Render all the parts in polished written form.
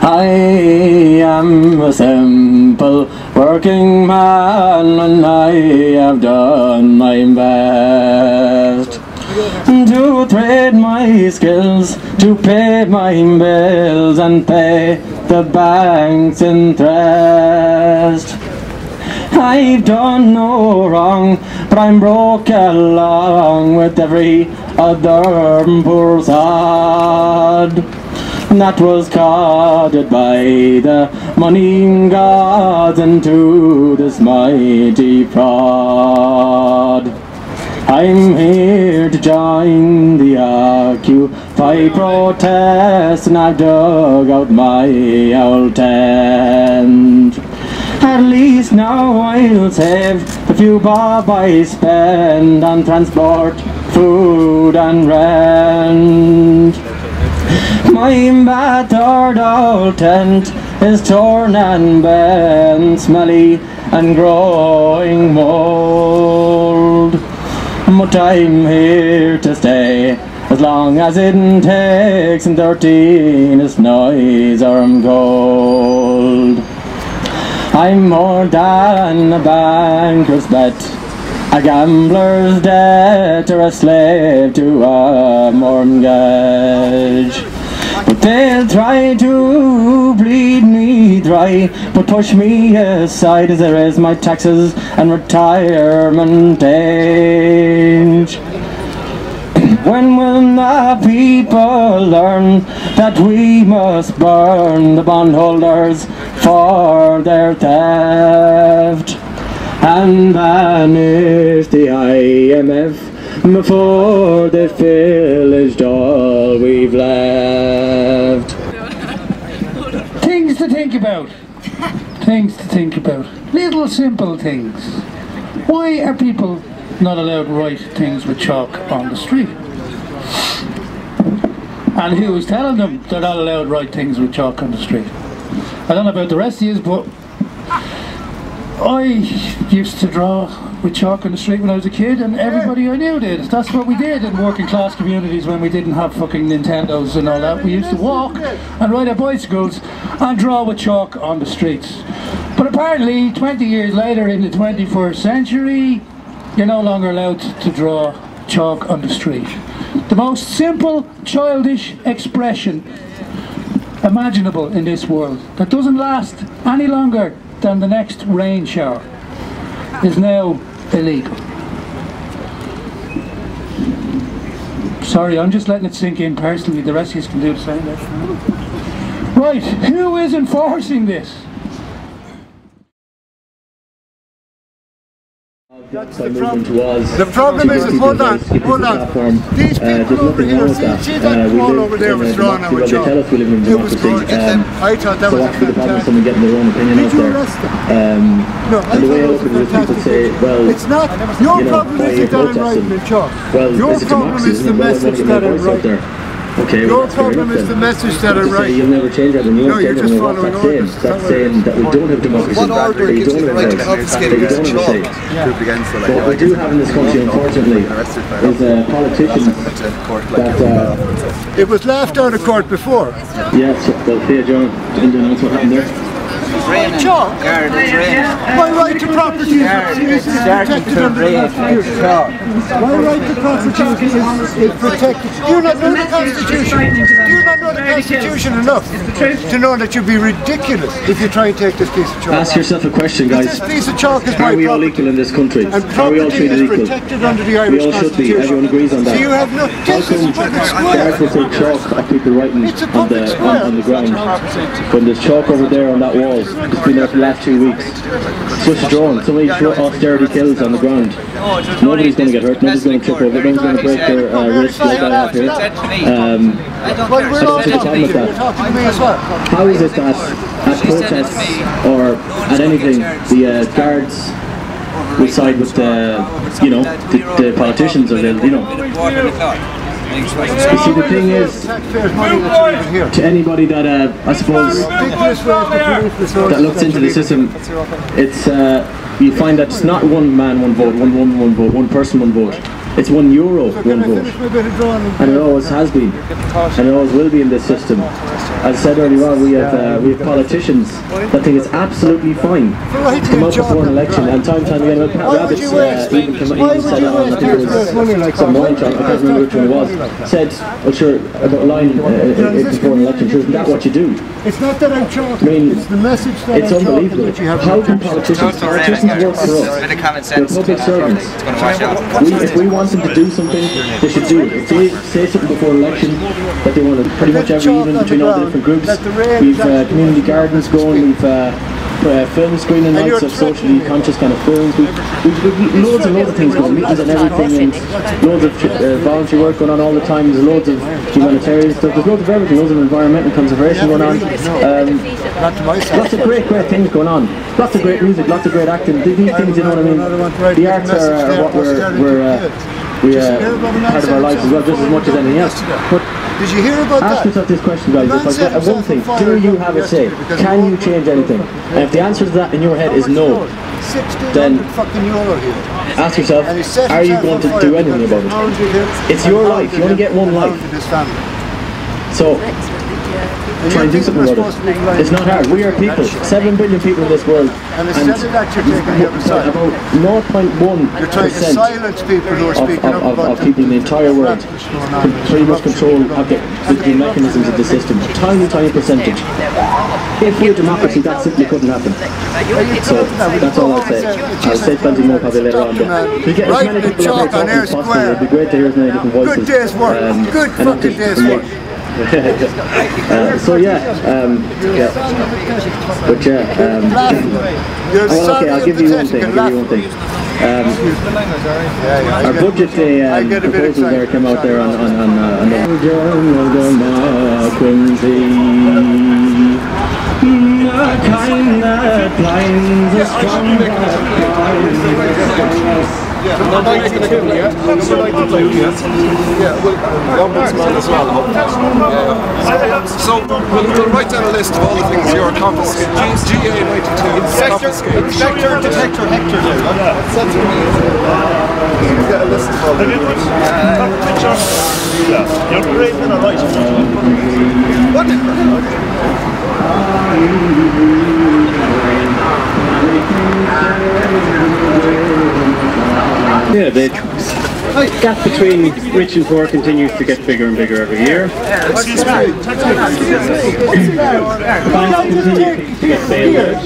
I am a simple working man, and I have done my best to trade my skills, to pay my bills and pay the bank's interest. I've done no wrong, but I'm broke along with every other poor sod that was caught by the money gods into this mighty fraud. I'm here to join the Occupy protest, and I've dug out my old tent. At least now I'll save the few bob I spend on transport, food and rent. My battered old tent is torn and bent, smelly and growing mould. But I'm here to stay as long as it takes, and 13 is noise or I'm cold. I'm more than a banker's bet, a gambler's debt, or a slave to a mortgage. But they'll try to bleed me dry, but push me aside as I raise my taxes and retirement age. When will the people learn that we must burn the bondholders for their theft and banish the IMF before they've pillaged all we've left? Things to think about. Things to think about. Little simple things. Why are people not allowed to write things with chalk on the street? And who is telling them they're not allowed to write things with chalk on the street? I don't know about the rest of you, but I used to draw with chalk on the street when I was a kid, and everybody I knew did. That's what we did in working class communities when we didn't have fucking Nintendos and all that. We used to walk and ride our bicycles and draw with chalk on the streets. But apparently 20 years later, in the 21st century, you're no longer allowed to draw chalk on the street. The most simple, childish expression imaginable in this world, that doesn't last any longer than the next rain shower, is now illegal. Sorry, I'm just letting it sink in personally. The rest of you can do the same. Right, who is enforcing this? That's the problem. The problem is, hold on. These people over here, see that wall over there was drawn on with chalk. It was gorgeous. I thought that was a fantastic. Did you arrest them? No, I thought it was a fantastic thing. It's not. Your problem isn't that I'm writing in chalk. Your problem is the message that I'm writing. Okay, your problem is the message that I'm writing. You'll never change that. No, you're just following orders. That's saying that we don't have democracy. What order gives you the right to confiscate against chalk? What we do have in this country, unfortunately, is politicians that... It was laughed out of court before. Yes, well, Thea John, that's what happened there. Chalk? My right to property is protected under the Constitution. My right to property is protected. Do you not know the Constitution? Do you not know the Constitution enough to know that you'd be ridiculous if you try and take this piece of chalk? Ask yourself a question, guys. This piece of chalk is my property. Are we all equal in this country? And property is protected under the Irish Constitution. We all should be. Everyone agrees on that. So you have no... This is a public square. Guards will take chalk of people writing on the ground. When there's chalk over there on that wall, it's been there for the last 2 weeks. Switch drawn. Somebody threw austerity kills on the ground. Nobody's going to get hurt. Nobody's going to trip over. Nobody's going to break their wrist like I have here. I don't see the problem with that. How is it that at protests or at anything the guards will side with the politicians or You see, the thing is, to anybody that I suppose that looks into the system, it's you find that it's not one man, one vote, one woman, one vote, one person, one vote. It's €1, one vote. And it always has been. And it always will be in this system. As I said earlier on, we have politicians that think it's absolutely fine to come up before an election, and time again, Pat Rabbits even said it on, I think it was some wine shop, I can't remember which one it was, said, well sure, about a line before an election, sure, isn't that what you do? It's not that I'm talking, I mean, it's the message that it's unbelievable. How can politicians work for us? They're public servants. If we want them to do something, they should do it. If they say something before an election that they want to pretty much every evening between all the different groups, we've community gardens going, we've film screening nights of socially conscious kind of films, we've loads and loads of things going, meetings and everything, and loads of voluntary work going on all the time. There's loads of humanitarian stuff, there's loads of everything, loads of environmental conservation going on, lots of great things going on, lots of great music, lots of great acting, these things, you know what I mean. The arts are what we're part of our lives as well, just as much as anything else. But did you hear about ask yourself this question, guys. One thing, do you have a say? Can you change anything? And if the answer to that in your head is no, then ask yourself, are you going to do anything about it? It's your life, you only get one life. So try and do something about it. It's not hard. We are people, 7 billion people in this world, and about 0.1% of people in the entire world can pretty much control the mechanisms of the system. A tiny percentage. If we're democracy, that simply couldn't happen. So that's all I'll say. I'll say plenty more probably later on, but if you get as many people out there talking as possible, it'd be great to hear as many different voices. Good day's work. Good fucking day's work. So okay, I'll give you one thing. Our budget day proposals there came out there on the kind that blinds a strong So we'll write down a list of all the things you're confiscating. GA 92. Inspector, detector, Hector. We've got a list of all the things. You're great in a right. What? Yeah, the gap between rich and poor continues to get bigger and bigger every year. Excuse me. Banks continue to get bailed out.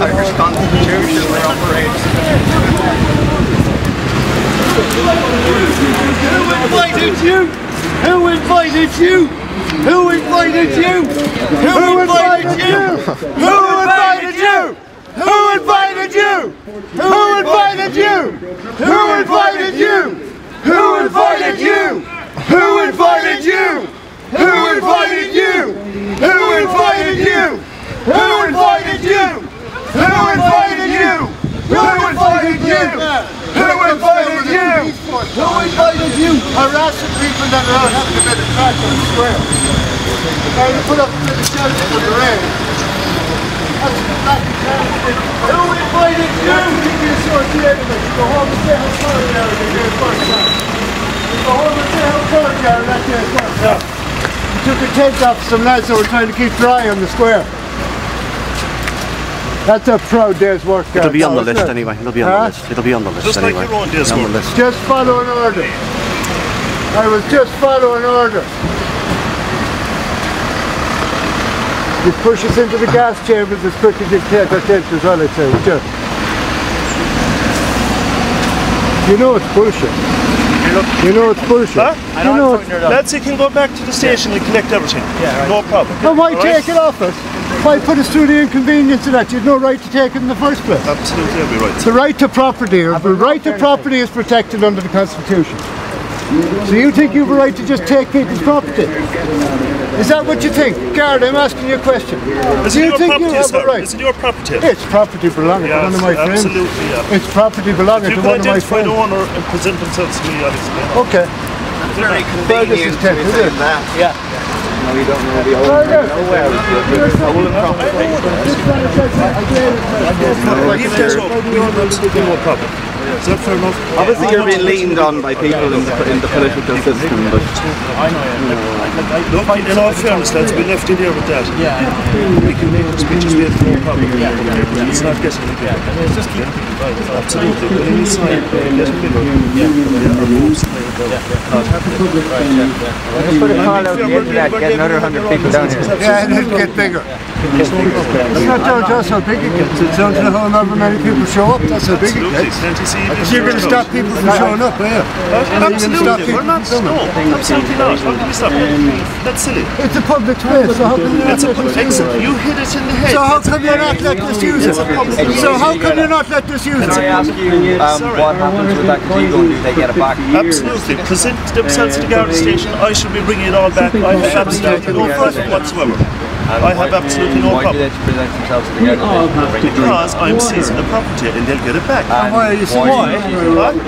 Irish Constitution operates. Who invited you? Who invited you? Who invited you? Who invited you? Who invited you? Who invited you? Who invited you? Who invited you? Who invited you? Who invited you? Who invited you? Who invited you? Who invited you? Who invited you? Who invited you? Who invited you? Who invited you? Harassing people that are out having a bit of crack on the square. Trying to put up a bit of shelter for the rain. That's exactly it. Who invited you? You be associated with it. Go home and say how sorry you are that you're first time. Go home and say how sorry you are that you're first time. You took a tent off some lads that were trying to keep dry on the square. That's a proud day's work. It'll be on the list anyway. It'll be on the list. It'll be on the list anyway. Just like your own day's work. Just follow an order. I was just following order. You push us into the gas chambers as quick as you can take our tent as well, I'd say. You know it's bullshit. You know it's bullshit. Huh? You know lads, you can go back to the station and collect everything. Yeah, right. No problem. And why take it off us? Why put us through the inconvenience of that? You've no right to take it in the first place. Absolutely, every right. The right to property, or the right to property is protected under the Constitution. So you think you have a right to just take people's property? Is that what you think? Garda, I'm asking you a question. Is it your property, sir? Is it your property? It's property belonging to one of my friends. Absolutely, yeah. It's property belonging to one of my friends. If you can identify the owner and present themselves to me, I'll explain. Okay. Very convenient to that. Yeah. we don't know the old nowhere. Is that fair enough? Obviously you're being leaned on by people in the political system, but look, in all fairness, lads, we left in here with that. We can make the speeches, we have no problem. It's not getting the bigger. Absolutely. But inside, getting bigger. Our moves not happening. just put a call out on the internet, get another 100 people down here. Yeah, and it'll get bigger. It's not down to us how big it gets, it's down to however many people show up, that's how big it gets. You're going to stop people from showing up, are you? Absolutely, we're not. No, absolutely not. How can we stop it? That's silly. It's a public space, so how can you not let us use it? You hit it in the head. So how come you not let us use it? So how come you not let us use it? Can I ask you what happens with that gazebo? Do they get it back? Absolutely. Present themselves to the Garda station. I should be bringing it all back. I have absolutely no problem whatsoever. I have absolutely no problem. Why do they present themselves to the Garda station? Because I'm seizing the property and they'll get it back. And why are you seizing it?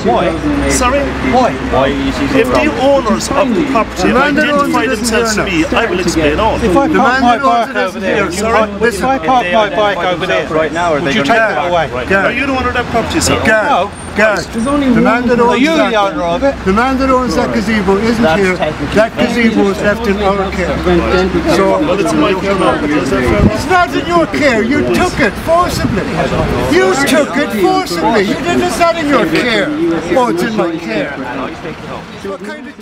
Why? Sorry? Why are you seizing If the owners of the property identify themselves to me, I will explain all. If I park my bike over there, if I park my bike over there right now, would you take it away? Are you the owner of that property, sir? No. Guys, the man that owns that gazebo isn't here. That gazebo is left in our care. So, well, it's in my care now. It's not in your care. You took it forcibly. You took it forcibly. You did. It's not in your care. Oh, it's in my care. What kind of